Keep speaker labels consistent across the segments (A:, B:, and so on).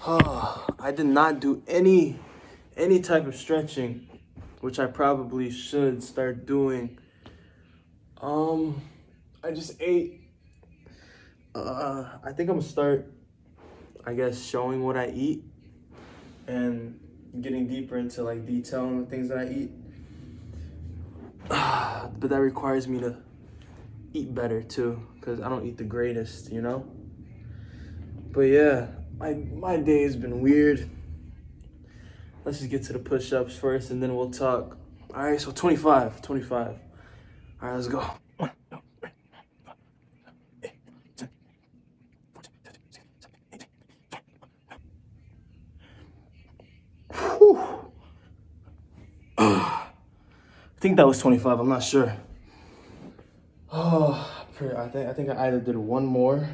A: I did not do any type of stretching, which I probably should start doing. I just ate. I think I'm gonna start, I guess, showing what I eat and getting deeper into like detailing the things that I eat. But that requires me to eat better too, because I don't eat the greatest, you know? But yeah, my day has been weird. Let's just get to the push-ups first and then we'll talk. All right, so 25. All right, let's go. Whew. I think that was 25, I'm not sure. I think I either did one more,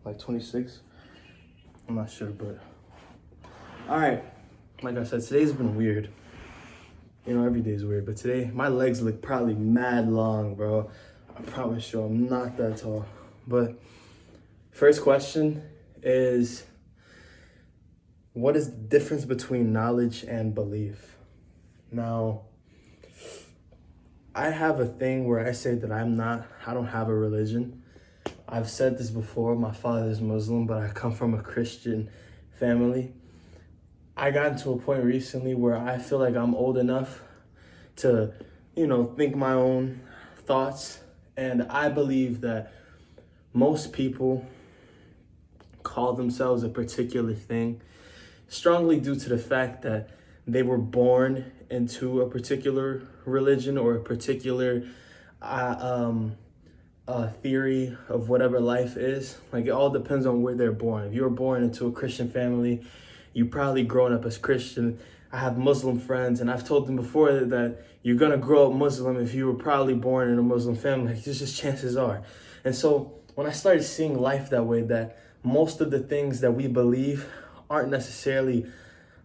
A: like 26. I'm not sure, but all right. Like I said, today's been weird. You know, every day's weird, but today my legs look probably mad long, bro. I promise you, I'm not that tall. But first question is, what is the difference between knowledge and belief? Now, I have a thing where I say that I don't have a religion. I've said this before, my father is Muslim, but I come from a Christian family. I got into a point recently where I feel like I'm old enough to, think my own thoughts. And I believe that most people call themselves a particular thing strongly due to the fact that they were born into a particular religion or a particular theory of whatever life is. Like, it all depends on where they're born. If you were born into a Christian family, you probably grown up as Christian. I have Muslim friends, and I've told them before that you're gonna grow up Muslim if you were probably born in a Muslim family. Like, just chances are. And so when I started seeing life that way, that most of the things that we believe aren't necessarily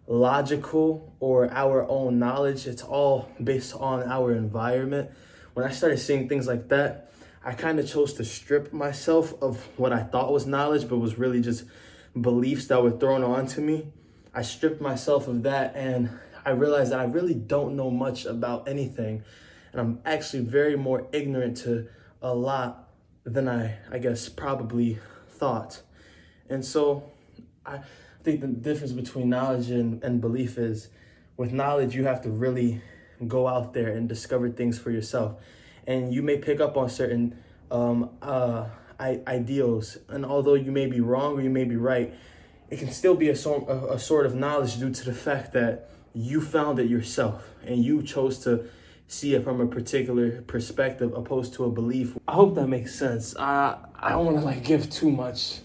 A: logical or our own knowledge, it's all based on our environment. When I started seeing things like that, I kind of chose to strip myself of what I thought was knowledge, but was really just beliefs that were thrown onto me. I stripped myself of that, and I realized that I really don't know much about anything. And I'm actually very more ignorant to a lot than I guess probably thought. And so I think the difference between knowledge and belief is, with knowledge, you have to really go out there and discover things for yourself. And you may pick up on certain ideals. And although you may be wrong or you may be right, it can still be a sort of knowledge due to the fact that you found it yourself and you chose to see it from a particular perspective opposed to a belief. I hope that makes sense. I don't want to give too much.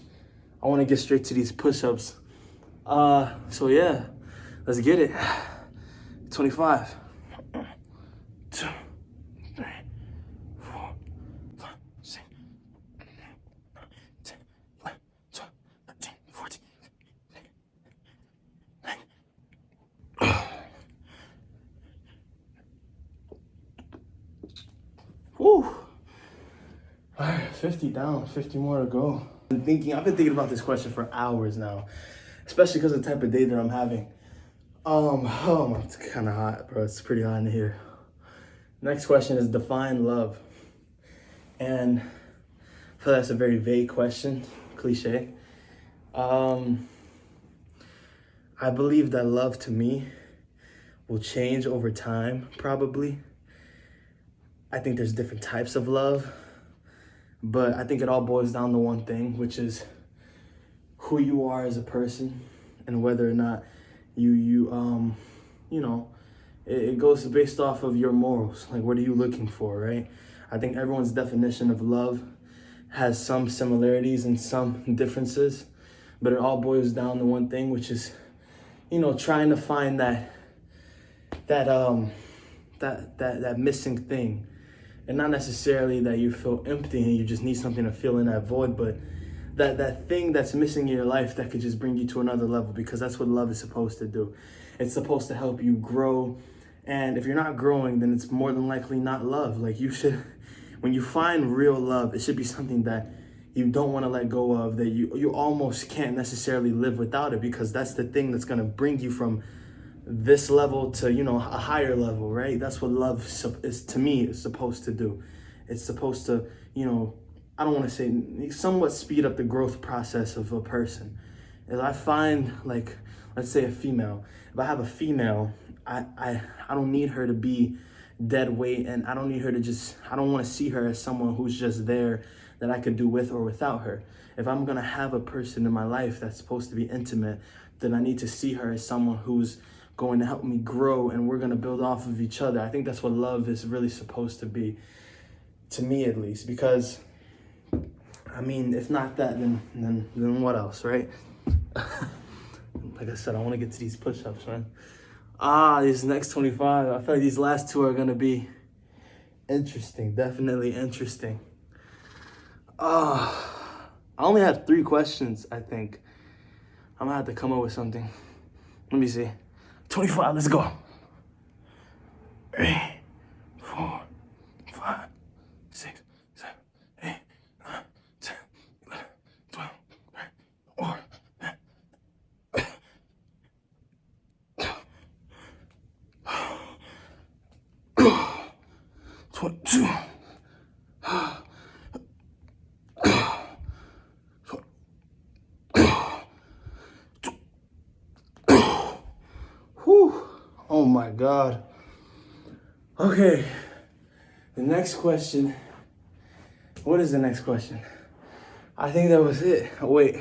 A: I want to get straight to these push-ups. So yeah, let's get it. 25. 2, 3, 4, 5, 6, 10, 11, 12, 13, 14. Whew. All right, 50 down, 50 more to go. I've been thinking about this question for hours now, especially because of the type of day that I'm having. It's kind of hot, bro. It's pretty hot in here. Next question is, define love. And I feel that's a very vague question, cliche. I believe that love to me will change over time, probably. I think there's different types of love, but I think it all boils down to one thing, which is who you are as a person and whether or not it goes based off of your morals. Like, what are you looking for, right? I think everyone's definition of love has some similarities and some differences, but it all boils down to one thing, which is, trying to find that missing thing. And not necessarily that you feel empty and you just need something to fill in that void, but that thing that's missing in your life that could just bring you to another level, because that's what love is supposed to do. It's supposed to help you grow. And if you're not growing, then it's more than likely not love. Like, when you find real love, it should be something that you don't want to let go of, that you almost can't necessarily live without it, because that's the thing that's going to bring you from this level to, you know, a higher level, right? That's what love is, to me, is supposed to do. It's supposed to, you know, I don't want to say, somewhat speed up the growth process of a person. If I find, like, let's say a female, if I have a female, I don't need her to be dead weight, and I don't need her to just, I don't want to see her as someone who's just there that I could do with or without her. If I'm going to have a person in my life that's supposed to be intimate, then I need to see her as someone who's going to help me grow, and we're going to build off of each other. I think that's what love is really supposed to be, to me at least, because I mean, if not that, then what else, right? Like I said, I want to get to these push-ups, man. These next 25, I feel like these last two are going to be interesting, definitely interesting. I only have 3 questions, I think. I'm gonna have to come up with something. Let me see. 25, let's go. 3, 4, 5, 6, 7, 8, 9, 10, 11, 12, 22. Whew. Oh my God. Okay. The next question. What is the next question? I think that was it. Oh, wait.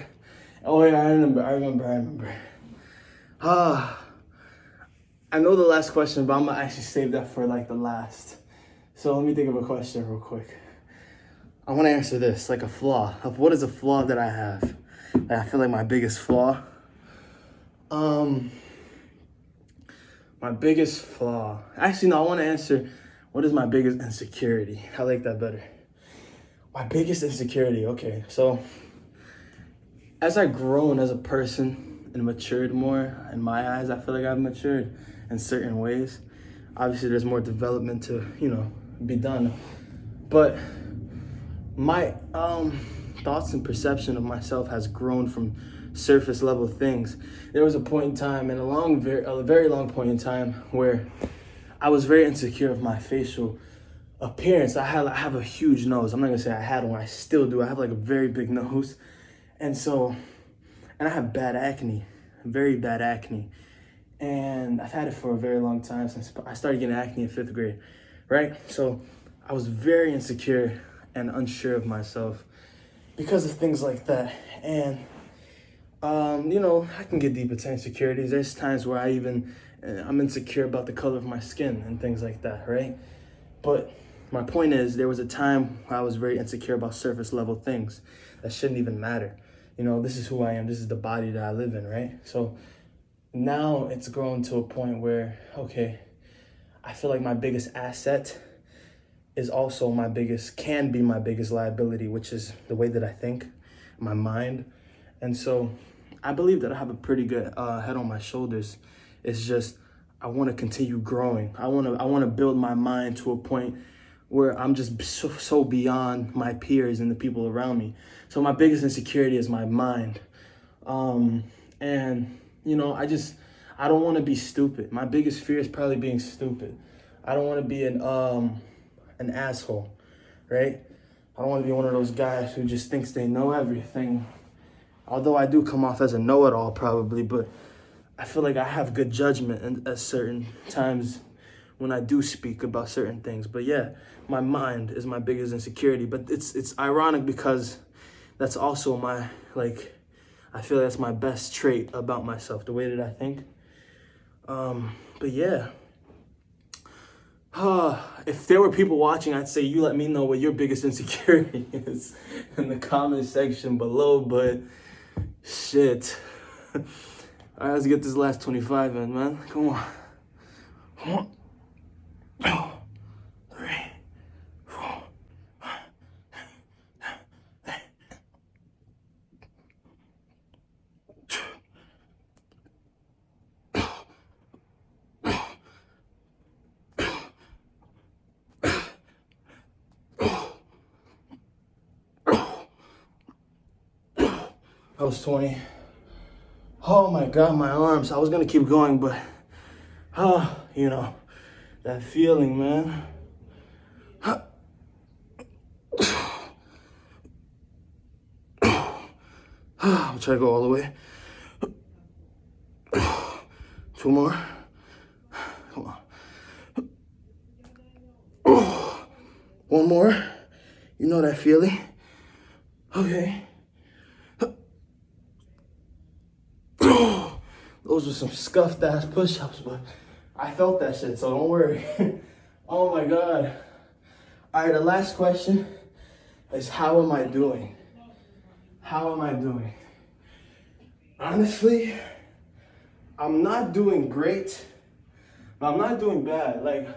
A: Oh, wait, I remember. I know the last question, but I'm gonna actually save that for like the last. So let me think of a question real quick. I want to answer this, like a flaw. Of what is a flaw that I have? That I feel like my biggest flaw. My biggest flaw. Actually, no, I want to answer, what is my biggest insecurity? I like that better. My biggest insecurity, okay. So, as I've grown as a person and matured more, in my eyes, I feel like I've matured in certain ways. Obviously, there's more development to, you know, be done. But my thoughts and perception of myself has grown from surface level things. There was a point in time, and a very long point in time, where I was very insecure of my facial appearance. I have a huge nose. I'm not gonna say I had one. I still do. I have like a very big nose, and I have bad acne, very bad acne, and I've had it for a very long time, since I started getting acne in 5th grade, right? So I was very insecure and unsure of myself because of things like that. And you know, I can get deep into insecurities. There's times where I'm insecure about the color of my skin and things like that, right? But my point is, there was a time I was very insecure about surface level things that shouldn't even matter. You know, this is who I am. This is the body that I live in, right? So now it's grown to a point where, okay, I feel like my biggest asset is also can be my biggest liability, which is the way that I think, my mind. And so I believe that I have a pretty good head on my shoulders. It's just, I want to continue growing. I want to build my mind to a point where I'm just so beyond my peers and the people around me. So my biggest insecurity is my mind. And you know, I don't want to be stupid. My biggest fear is probably being stupid. I don't want to be an asshole, right? I don't want to be one of those guys who just thinks they know everything. Although I do come off as a know-it-all probably, but I feel like I have good judgment at certain times when I do speak about certain things. But yeah, my mind is my biggest insecurity. But it's ironic because that's also I feel that's my best trait about myself, the way that I think. But yeah. If there were people watching, I'd say you let me know what your biggest insecurity is in the comment section below, but shit. All right, let's get this last 25 in, man. Come on. 1, 2, 3, 4. I was 20. Oh my God, my arms. I was gonna keep going, but, you know, that feeling, man. I'm trying to go all the way. 2 more. Come on. 1 more. You know that feeling? Okay. Those were some scuffed ass push-ups, but I felt that shit, so don't worry. Oh my God. All right, the last question is, how am I doing? How am I doing? Honestly, I'm not doing great, but I'm not doing bad. Like,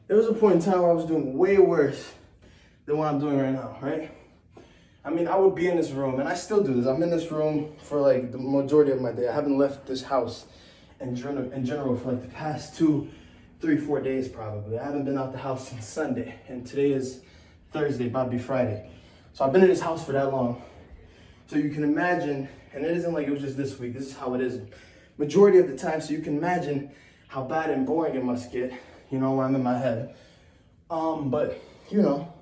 A: there was a point in time where I was doing way worse than what I'm doing right now, right? I mean, I would be in this room, and I still do this. I'm in this room for like the majority of my day. I haven't left this house in general for like the past 2, 3, 4 days probably. I haven't been out the house since Sunday, and today is Thursday, about to be Friday. So I've been in this house for that long. So you can imagine, and it isn't like it was just this week, this is how it is majority of the time, so you can imagine how bad and boring it must get, you know, when I'm in my head. But, you know,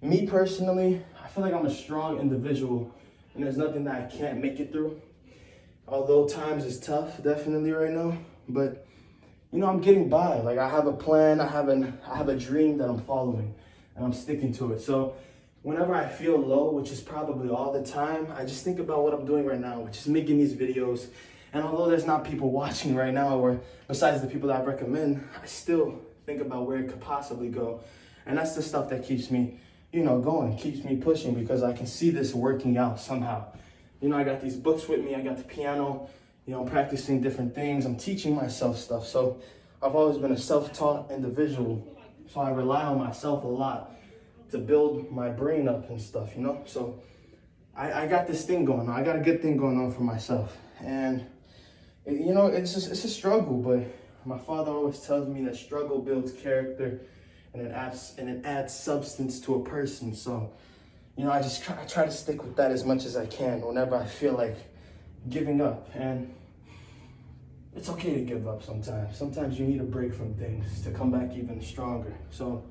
A: me personally, I feel like I'm a strong individual, and there's nothing that I can't make it through. Although times is tough, definitely right now, but you know, I'm getting by. Like, I have a plan, I have a dream that I'm following, and I'm sticking to it. So whenever I feel low, which is probably all the time, I just think about what I'm doing right now, which is making these videos. And although there's not people watching right now, or besides the people that I recommend, I still think about where it could possibly go. And that's the stuff that keeps me, you know, going, keeps me pushing, because I can see this working out somehow. You know, I got these books with me, I got the piano, you know, I'm practicing different things, I'm teaching myself stuff. So I've always been a self-taught individual, so I rely on myself a lot to build my brain up and stuff, you know? So I got this thing going on, I got a good thing going on for myself. And, you know, it's a struggle, but my father always tells me that struggle builds character, and it adds substance to a person. So, you know, I try to stick with that as much as I can whenever I feel like giving up. And it's okay to give up sometimes. Sometimes you need a break from things to come back even stronger. So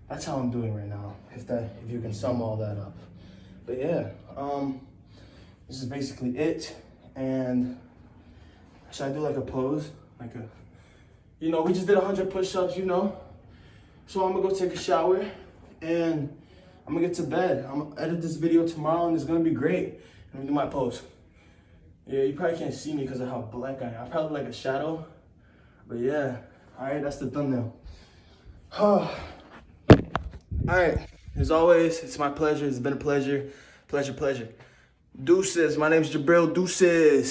A: that's how I'm doing right now, if you can sum all that up. But yeah, this is basically it. And should I do like a pose? You know, we just did 100 push-ups, you know? So I'm gonna go take a shower, and I'm gonna get to bed. I'm gonna edit this video tomorrow, and it's gonna be great. Let me do my pose. Yeah, you probably can't see me because of how black I am. I probably like a shadow, but yeah. All right, that's the thumbnail. All right, as always, it's my pleasure. It's been a pleasure. Pleasure. Deuces, my name's Jabril Deuces.